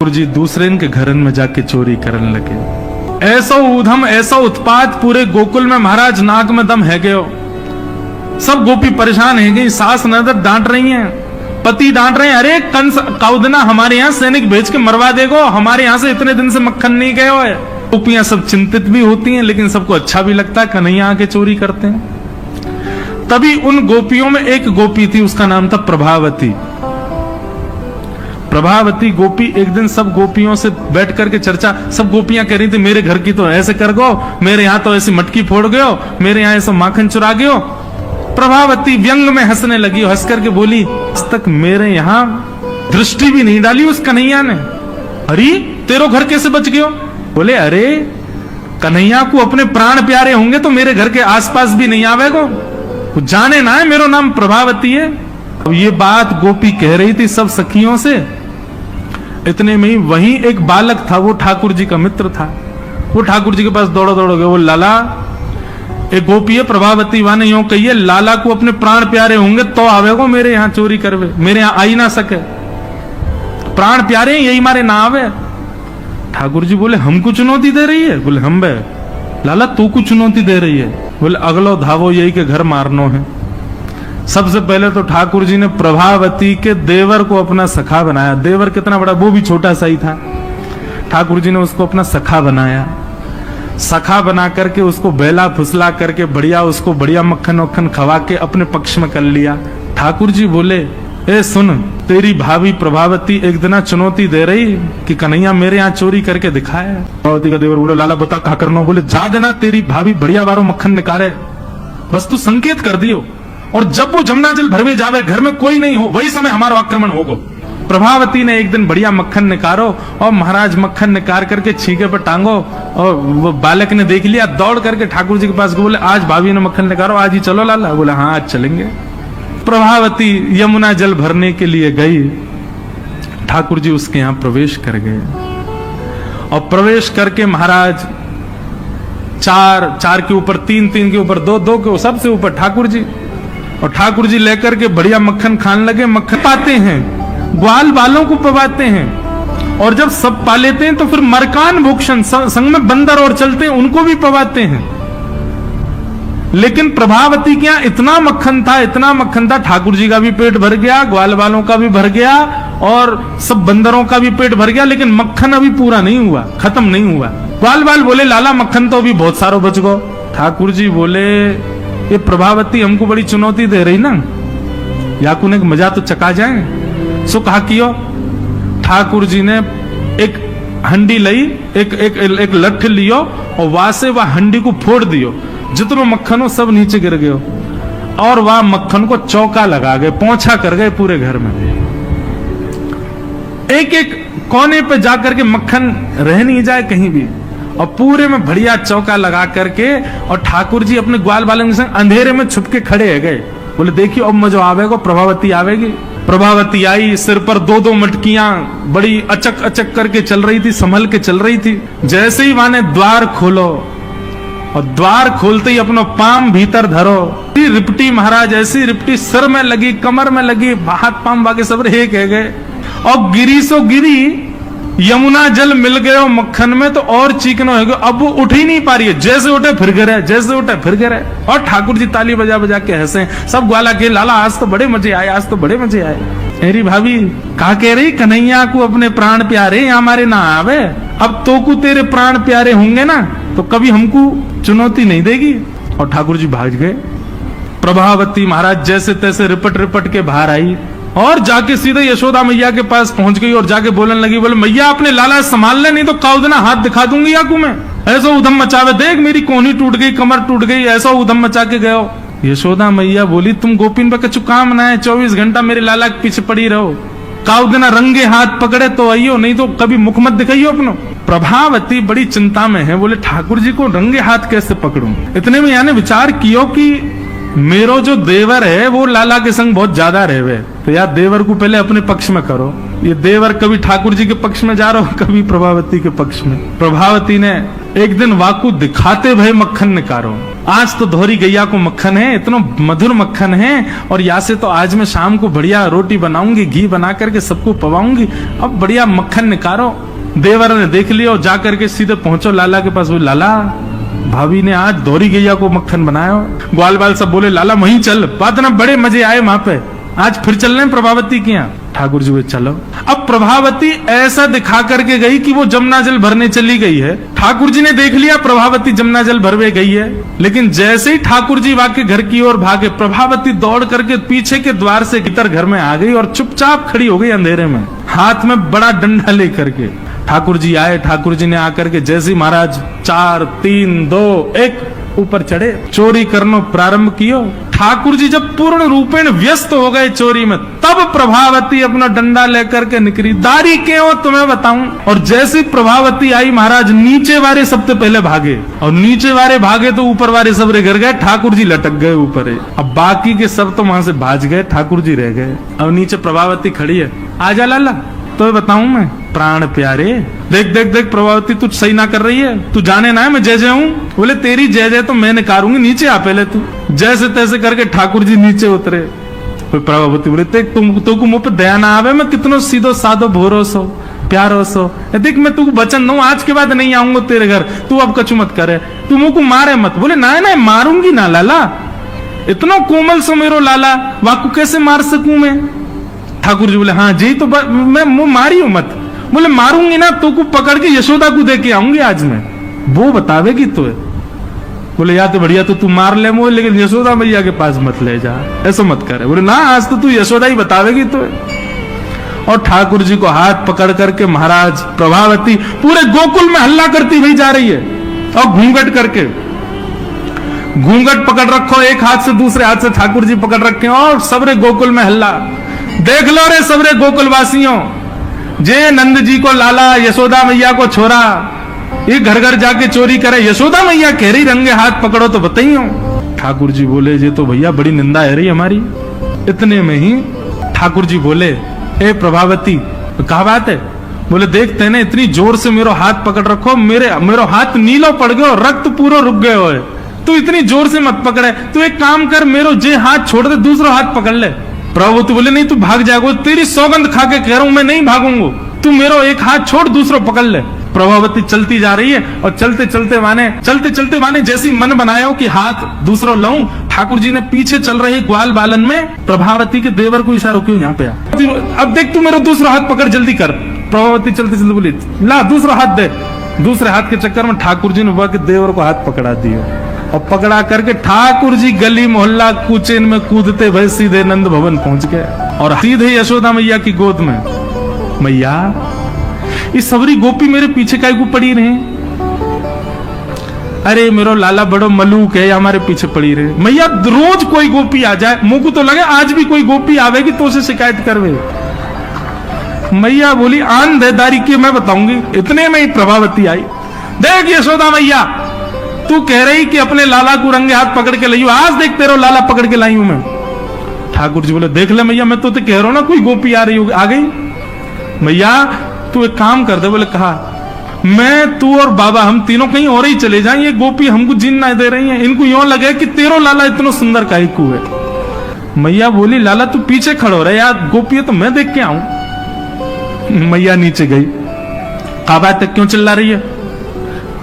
जी दूसरे के घरन में जाके चोरी करने लगे। ऐसा ऊधम ऐसा उत्पात पूरे गोकुल में महाराज नाक में दम है गयो। सब गोपी परेशान है गई, सास नजर डांट रही हैं, पति डांट रहे हैं, अरे कंस कौदना हमारे यहाँ सैनिक भेज के मरवा देगो, हमारे यहाँ से इतने दिन से मक्खन नहीं गयो है। गोपियां सब चिंतित भी होती हैं, लेकिन सबको अच्छा भी लगता है कन्हैया आके चोरी करते हैं। तभी उन गोपियों में एक गोपी थी, उसका नाम था प्रभावती। प्रभावती गोपी एक दिन सब गोपियों से बैठ करके चर्चा, सब गोपियां कह रही थी मेरे घर की तो ऐसे कर गो, मेरे यहाँ तो ऐसी मटकी फोड़ गयो, मेरे यहाँ ऐसा माखन चुरा गयो। प्रभावती व्यंग में हंसने लगी, हंस करके बोली आज तक मेरे यहाँ दृष्टि भी नहीं डाली उस कन्हैया ने। अरे तेरो घर कैसे बच गयो? बोले अरे कन्हैया को अपने प्राण प्यारे होंगे तो मेरे घर के आसपास भी नहीं आवेगो, वो जाने ना है मेरा नाम प्रभावती है। अब ये बात गोपी कह रही थी सब सखियों से। इतने में ही वहीं एक बालक था, वो ठाकुर जी का मित्र था। वो ठाकुर जी के पास दौड़ो दौड़ो गए, वो लाला एक गोपी है प्रभावती वाने यूं कहिए लाला को अपने प्राण प्यारे होंगे तो आवेगो मेरे यहाँ चोरी करवे, मेरे यहाँ आई ना सके, प्राण प्यारे यही मारे ना आवे। ठाकुर जी बोले हमको चुनौती दे रही है? बोले हम बे लाला तू को चुनौती दे रही है? बोले अगलो धावो यही के घर मारनो है। सबसे पहले तो ठाकुर जी ने प्रभावती के देवर को अपना सखा बनाया। देवर कितना बड़ा, वो भी छोटा सा ही था। ठाकुर जी ने उसको अपना सखा बनाया। सखा बना करके उसको बेला फुसला करके बढ़िया उसको बढ़िया मक्खन वक्खन खवा के अपने पक्ष में कर लिया। ठाकुर जी बोले ए सुन, तेरी भाभी प्रभावती एक दिन चुनौती दे रही कि कन्हैया मेरे यहाँ चोरी करके दिखाया। प्रभावती का देवर बोले लाला बता कहा करना? बोले जा देना तेरी भाभी बढ़िया बारो मक्खन निकाले, बस तू संकेत कर दियो, और जब वो जमुना जल भरवे जावे घर में कोई नहीं हो वही समय हमारा आक्रमण होगा। प्रभावती ने एक दिन बढ़िया मक्खन निकालो और महाराज मक्खन निकाल करके छीके पर टांगो, और वो बालक ने देख लिया, दौड़ करके ठाकुर जी के पास बोले आज भाभी ने मक्खन निकालो, आज ही चलो लाला। बोला हाँ आज चलेंगे। प्रभावती यमुना जल भरने के लिए गई। ठाकुर जी उसके यहाँ प्रवेश कर गए और प्रवेश करके महाराज चार के ऊपर तीन के ऊपर दो के सबसे ऊपर ठाकुर जी, और ठाकुर जी लेकर के बढ़िया मक्खन खाने लगे। मक्खन पाते हैं, ग्वाल बालों को पवाते हैं, और जब सब पा लेते हैं तो फिर मरकान भूषण संग में बंदर और चलते हैं उनको भी पवाते हैं। लेकिन प्रभावती के यहाँ इतना मक्खन था, ठाकुर जी का भी पेट भर गया, ग्वाल बालों का भी भर गया, और सब बंदरों का भी पेट भर गया, लेकिन मक्खन अभी पूरा नहीं हुआ, खत्म नहीं हुआ। ग्वाल बाल बोले लाला मक्खन तो अभी बहुत सारो बच गो। ठाकुर जी बोले ये प्रभावती हमको बड़ी चुनौती दे रही ना, याकुन एक मजा तो चका जाए। सो कहा कियो। ठाकुर जी ने एक हंडी लई, एक लठ लियो और वहां से वह हंडी को फोड़ दियो, जितनो मक्खन हो सब नीचे गिर गयो, और वह मक्खन को चौका लगा गए, पोंछा कर गए पूरे घर में। एक कोने पे जाकर के मक्खन रह नहीं जाए कहीं भी, और पूरे में बढ़िया चौका लगा करके, और ठाकुर जी अपने ग्वाल बालों के संग अंधेरे में छुप के खड़े है गए। बोले देखियो अब मजा आवेगा, प्रभावती आवेगी। प्रभावती आई, सिर पर दो मटकियां बड़ी अचक अचक करके चल रही थी, संभल के चल रही थी। जैसे ही वहां ने द्वार खोलो, और द्वार खोलते ही अपना पाम भीतर धरो, रिपटी महाराज ऐसी रिपटी सिर में लगी, कमर में लगी, हाथ पाम बाकी सब एक है गए, और गिरी सो गिरी, यमुना जल मिल गए मक्खन में तो और चीकना हो गया। अब वो उठ ही नहीं पा रही है, जैसे उठे फिर गिरे, जैसे उठे फिर गिरे। और ठाकुर जी ताली बजा बजा के हंसे, सब ग्वाला के लाला आज तो बड़े मजे आए, आज तो बड़े मजे आए। मेरी भाभी कहा कह रही कन्हैया को अपने प्राण प्यारे हमारे ना आवे, अब तो को तेरे प्राण प्यारे होंगे ना तो कभी हमको चुनौती नहीं देगी। और ठाकुर जी भाग गए। प्रभावती महाराज जैसे तैसे रिपट रिपट के बाहर आई और जाके सीधे यशोदा मैया के पास पहुंच गई, और जाके बोलने लगी, बोले मैया अपने लाला संभाल ले, नहीं तो काउदना हाथ दिखा दूंगी याकू मैं। ऐसा उधम मचावे, देख मेरी कोहनी टूट गई, कमर टूट गई, ऐसा उधम मचा के गयो। यशोदा मैया बोली तुम गोपिन पे कछु काम ना है, 24 घंटा मेरे लाला के पीछे पड़ी रहो, काउदना रंगे हाथ पकड़े तो आइयो, नहीं तो कभी मुख मत दिखाइयो अपनो। प्रभावती बड़ी चिंता में है, बोले ठाकुर जी को रंगे हाथ कैसे पकड़ूं। इतने में यानी विचार कियो कि मेरो जो देवर है वो लाला के संग बहुत ज्यादा रहे, तो यार देवर को पहले अपने पक्ष में करो। ये देवर कभी ठाकुर जी के पक्ष में जा रहा हो, कभी प्रभावती के पक्ष में। प्रभावती ने एक दिन वाकू दिखाते भय मक्खन निकारो, आज तो धोरी गैया को मक्खन है, इतना मधुर मक्खन है, और यहाँ से तो आज मैं शाम को बढ़िया रोटी बनाऊंगी, घी बना करके सबको पवाऊंगी, अब बढ़िया मक्खन निकालो। देवर ने देख लिया और जाकर के सीधे पहुंचो लाला के पास। बोले लाला, भाभी ने आज धोरी गैया को मक्खन बनाया। ग्वाल बाल सब बोले लाला वहीं चल, बात ना बड़े मजे आए वहां पे, आज फिर चल रहे प्रभावती के यहाँ। ठाकुर जी बोले चलो। अब प्रभावती ऐसा दिखा करके गई कि वो जमुना जल भरने चली गई है। ठाकुर जी ने देख लिया प्रभावती जमुना जल भरवे गई है, लेकिन जैसे ही ठाकुर जी वाके घर की ओर भागे, प्रभावती दौड़ करके पीछे के द्वार से भीतर घर में आ गई और चुपचाप खड़ी हो गई अंधेरे में, हाथ में बड़ा डंडा लेकर के। ठाकुर जी आए, ठाकुर जी ने आकर के जैसे महाराज 4 3 2 1 ऊपर चढ़े, चोरी करना प्रारंभ कियो। ठाकुर जी जब पूर्ण रूपेण व्यस्त हो गए चोरी में, तब प्रभावती अपना डंडा लेकर के निकली। दारी के हो तुम्हें बताऊं। और जैसी प्रभावती आई, महाराज नीचे वाले सबसे पहले भागे, और नीचे वाले भागे तो ऊपर वाले सब गिर गए, ठाकुर जी लटक गए ऊपर। अब बाकी के सब तो वहां से भाज गए, ठाकुर जी रह गए। अब नीचे प्रभावती खड़ी है, आजा लाला तो बताऊं मैं, प्राण प्यारे देख देख देख प्रभावती तू सही ना कर रही है, तू जाने ना है मैं जय जय हूं। बोले तेरी जय जय तो मैं निकारूंगी, नीचे आ पहले तू। जैसे तैसे करके ठाकुर जी नीचे उतरे। प्रभावती बोले तुमको मुंह पे दया ना आवे, मैं कितनो सीधो साधो भोरो सो प्यारो सो, देख मैं तू वचन दूं आज के बाद नहीं आऊंगा तेरे घर, तू अब कछु मत करे, तू मुंह को मारे मत। बोले ना ना मारूंगी ना लाला, इतना कोमल सो मेरो लाला, वाकू कैसे मार सकूं मैं। ठाकुर जी बोले हाँ जी तो मैं मुंह मारी हूं मत। बोले मारूंगी ना तो को पकड़ के यशोदा को दे के आऊंगी आज मैं, वो बतावेगी तो। बोले या तो बढ़िया तो तू मार ले मुझे, लेकिन यशोदा मैया के पास मत ले जा, ऐसा मत करे। बोले ना आज तो तू यशोदा ही बतावेगी तो। और ठाकुर जी को हाथ पकड़ करके महाराज प्रभावती पूरे गोकुल में हल्ला करती हुई जा रही है, और घूंघट करके, घूंघट पकड़ रखो एक हाथ से, दूसरे हाथ से ठाकुर जी पकड़ रखे, और सबरे गोकुल में हल्ला। देख लो रे सबरे गोकुल वासियों, जे नंद जी को लाला, यशोदा मैया को छोरा, ये घर घर जाके चोरी करे, यशोदा मैया कह रही रंगे हाथ पकड़ो तो बताइयो। ठाकुर जी बोले ये तो भैया बड़ी निंदा है रही हमारी। इतने में ही ठाकुर जी बोले ए प्रभावती कहा बात है। बोले देखते ना इतनी जोर से मेरो हाथ पकड़ रखो, मेरो हाथ नीलो पड़ गयो, रक्त पूरा रुक गयो है, तू इतनी जोर से मत पकड़े, तू एक काम कर मेरो जे हाथ छोड़ दे, दूसरा हाथ पकड़ ले। प्रभावती बोले नहीं तू भाग जाएगा, तेरी सौगंध खा के कह रहा हूं मैं नहीं भागूंगा, तू मेरो एक हाथ छोड़ दूसरा पकड़ ले। प्रभावती चलती जा रही है, और चलते चलते माने जैसी मन बनाया हो कि हाथ दूसरा लाऊं, ठाकुर जी ने पीछे चल रहे ग्वाल बालन में प्रभावती के देवर को इशारा क्यों यहाँ पे आ, अब देख तू मेरा दूसरा हाथ पकड़ जल्दी कर। प्रभावती चलते चलते बोली ला दूसरा हाथ दे। दूसरे हाथ के चक्कर में ठाकुर जी ने वह के देवर को हाथ पकड़ा दिया, और पकड़ा करके ठाकुर जी गली मोहल्ला कुचेन में कूदते भय सीधे नंद भवन पहुंच गए, और सीधे यशोदा मैया की गोद में। मैया ये सबरी गोपी मेरे पीछे काय को पड़ी रहे, अरे मेरो लाला बड़ो मलूक है, हमारे पीछे पड़ी रहे। मैया रोज कोई गोपी आ जाए, मुंह को तो लगे आज भी कोई गोपी आवेगी तो उसे शिकायत करवे। मैया बोली आंधेदारी की मैं बताऊंगी। इतने में ही प्रभावती आई, देख यशोदा मैया तू कह रही कि अपने लाला को रंगे हाथ पकड़ के लाई, आज देख तेरा लाला पकड़ के लाई हूं मैं। ठाकुर जी बोले देख ले मैया मैं तो कह रहा हूं ना कोई गोपी आ रही होगी, आ गई। मैया तू एक काम कर दे। बोले कहा मैं तू और बाबा हम तीनों कहीं और ही चले जाएं, ये गोपी हमको जीन ना दे रही है, इनको यूं लगे कि तेरो लाला इतना सुंदर काहे को है। मैया बोली लाला तू पीछे खड़ो रहे यार, गोपी है तो मैं देख के आऊं। मैया नीचे गई, कहा बात क्यों चिल्ला रही है,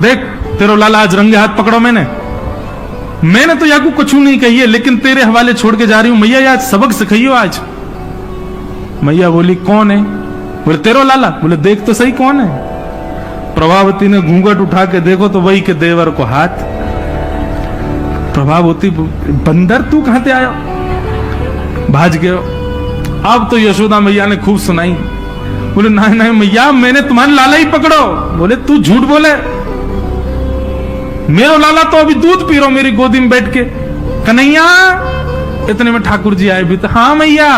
देख तेरो लाला आज रंगे हाथ पकड़ो। मैंने तो या को कुछ नहीं कही है, लेकिन तेरे हवाले छोड़ के जा रही हूं। मैया आज सबक सिखाइयो आज। मैया बोली कौन है। बोले तेरो लाला। बोले देख तो सही कौन है। प्रभावती ने घूंघट उठा के देखो तो वही के देवर को हाथ। प्रभावती बंदर तू कहां से आया, भाज गयो। अब तो यशोदा मैया ने खूब सुनाई। बोले नहीं नहीं मैया मैंने तुम्हारे लाला ही पकड़ो। बोले तू झूठ बोले, मेरो लाला तो अभी दूध पी रहा मेरी गोदी में बैठ के। कन्हैया इतने में ठाकुर जी आए भी तो हाँ मैया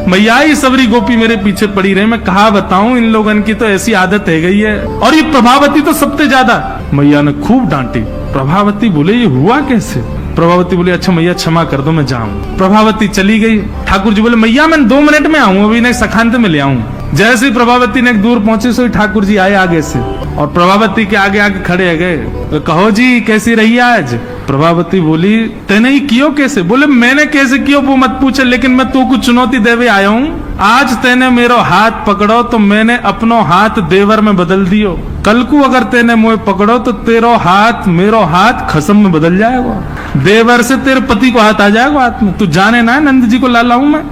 मैया ये सबरी गोपी मेरे पीछे पड़ी रहे, मैं कहा बताऊं इन लोगन की तो ऐसी आदत है गई है, और ये प्रभावती तो सबसे ज्यादा। मैया ने खूब डांटी। प्रभावती बोले ये हुआ कैसे। प्रभावती बोले अच्छा मैया क्षमा कर दो मैं जाऊं। प्रभावती चली गई। ठाकुर जी बोले मैया मैं 2 मिनट में आऊं, अभी नहीं सखांत में ले आऊं। जैसे ही प्रभावती ने दूर पहुंचे सो ही ठाकुर जी आए आगे से और प्रभावती के आगे आगे खड़े है गए। तो कहो जी कैसी रही आज? प्रभावती बोली तेने ही कियो कैसे? बोले मैंने कैसे कियो वो मत पूछे, लेकिन मैं तू को चुनौती देवे आया हूँ। आज तेने मेरो हाथ पकड़ो तो मैंने अपनो हाथ देवर में बदल दियो। कल को अगर तेने मुझे पकड़ो तो तेरो हाथ मेरो हाथ खसम में बदल जाएगा। देवर से तेरे पति को हाथ आ जाएगा हाथ में। तू जाने ना नंद जी को लाला हूं मैं।